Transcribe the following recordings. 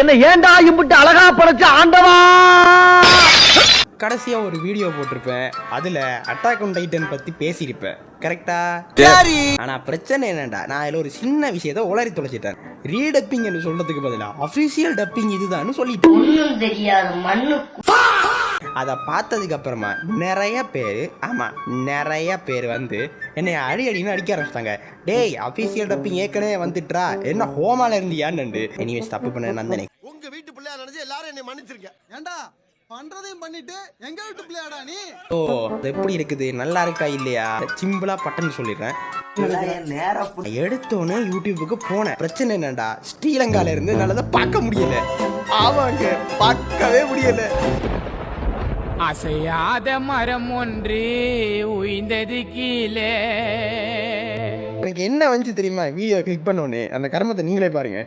என்ன ஏண்டா இம்புட்டு அழகா படைச்ச ஆண்டவா. கடைசியாக ஒரு வீடியோ போட்டிருப்பேன், அதில் அட்டாக் ஆன் டைட்டன் பற்றி பேசியிருப்பேன், கரெக்டா? ஆனால் பிரச்சனை என்னடா, நான் அதில் ஒரு சின்ன விஷயத்தை உளறி தொலைச்சிட்டேன். ரீடப்பிங் என்று சொல்றதுக்கு பதிலாக அஃபிஷியல் டப்பிங் இதுதான் சொல்லிட்டேன். அதை பார்த்ததுக்கு அப்புறமா நிறைய பேர் வந்து என்னை அடின்னு அடிக்க ஆரம்பிச்சிட்டாங்க. டேய், அஃபிஷியல் டப்பிங் ஏற்கனவே வந்துட்டா, என்ன ஹோமால இருந்தியான்னு. எனிவேஸ், தப்பு பண்ண நந்தனே. உங்க வீட்டு பிள்ளையா நினைச்சு எல்லாரும் என்னை மன்னிச்சிருங்க. ஏண்டா பண்றதையும் பண்ணிட்டு எங்க வீட்டு பிள்ளையாடா நீ? ஓ, அது எப்படி இருக்குது, நல்லா இருக்கா இல்லையா? சிம்பிளா பட்டன் சொல்லிடுறேன். எடுத்தோன்னே யூடியூபுக்கு போனேன். பிரச்சனை என்னடா, ஸ்ரீலங்கால இருந்து என்னால பார்க்க முடியல. ஆமாங்க, பார்க்கவே முடியல. அசையாத மரம் ஒன்று உயிர்ந்தது கீழே. எனக்கு என்ன வந்துச்சு தெரியுமா? வீடியோ கிளிக் பண்ணோன்னே அந்த கர்மத்தை நீங்களே பாருங்க.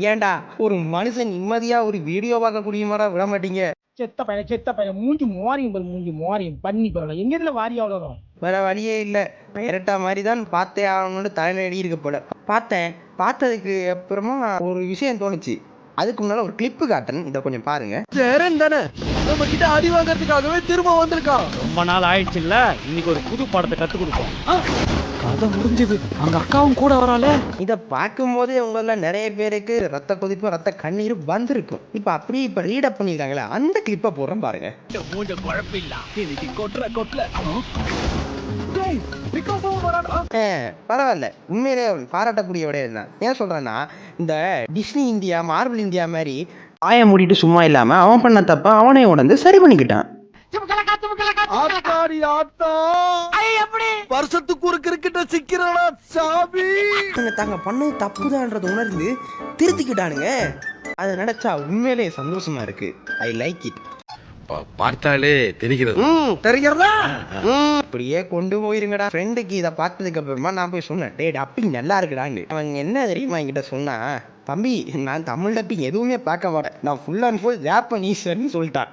ஏண்டா, ஒரு மனுஷன் நிம்மதியா ஒரு வீடியோ பார்க்கக்கூடிய மாதிரி விட மாட்டீங்க? செத்த பையன் மூஞ்சி மோரியும் பண்ணி போகலாம். எங்க இதுல வாரி அவ்வளோ வேற வழியே இல்லை. பெயரட்டா மாதிரி தான் பார்த்தே ஆகணும்னு தலைநடி இருக்க போல. பார்த்ததுக்கு அப்புறமா ஒரு விஷயம் தோணுச்சு. அதுக்கு முன்னால ஒரு கிளிப்பு காட்டுறேன், இதை கொஞ்சம் பாருங்க. தானே நம்ம கிட்ட அடி வாங்கறதுக்காகவே திரும்ப வந்திருக்கான். ரொம்ப நாள் ஆயிடுச்சு இல்ல, இன்னைக்கு ஒரு புது பாடத்தை கத்து கொடுப்போம். கதை முடிஞ்சது, அங்க அக்காவும் கூட வரால. இதை பார்க்கும்போதே உங்கள நிறைய பேருக்கு ரத்த கொதிப்பு, ரத்த கண்ணீர் வந்திருக்கும். இப்ப ரீடப் பண்ணிருக்காங்களே, அந்த கிளிப்பை போடுறேன் பாருங்க. பரவாயில்ல, உண்மையிலே பாராட்டக்கூடிய விட தான். ஏன் சொல்றேன்னா, இந்த டிஸ்னி இந்தியா, மார்வல் இந்தியா மாதிரி ஆய மூடிட்டு சும்மா இல்லாம அவன் பண்ண தப்ப அவனே உடந்து சரி பண்ணிக்கிட்டான். வருஷத்துக்கு ஒரு கிரிக்கெட்ட சிக்கிறடா சாமி. தாங்க பண்ணது தப்புதான்றது உணர்ந்து திருத்திக்கிட்டானுங்க. அதை நினைச்சா உண்மையிலே சந்தோஷமா இருக்கு. I like it. பார்த்தாலே தெரிகிறது. தெரிகிறதா? இப்படியே கொண்டு போயிருங்கடா. ஃப்ரெண்டுக்கு இதை பார்த்ததுக்கு அப்புறமா நான் போய் சொன்னேன், டே டப்பிங் நல்லா இருக்குடான்னு. அவங்க என்ன தெரியுமா என்கிட்ட சொன்னா, தம்பி நான் தமிழ் டப்பிங் எதுவுமே பார்க்க மாட்டேன், நான் ஃபுல் அண்ட் ஃபுல் ஜாப்பனீஸ்ன்னு சொல்லிட்டான்.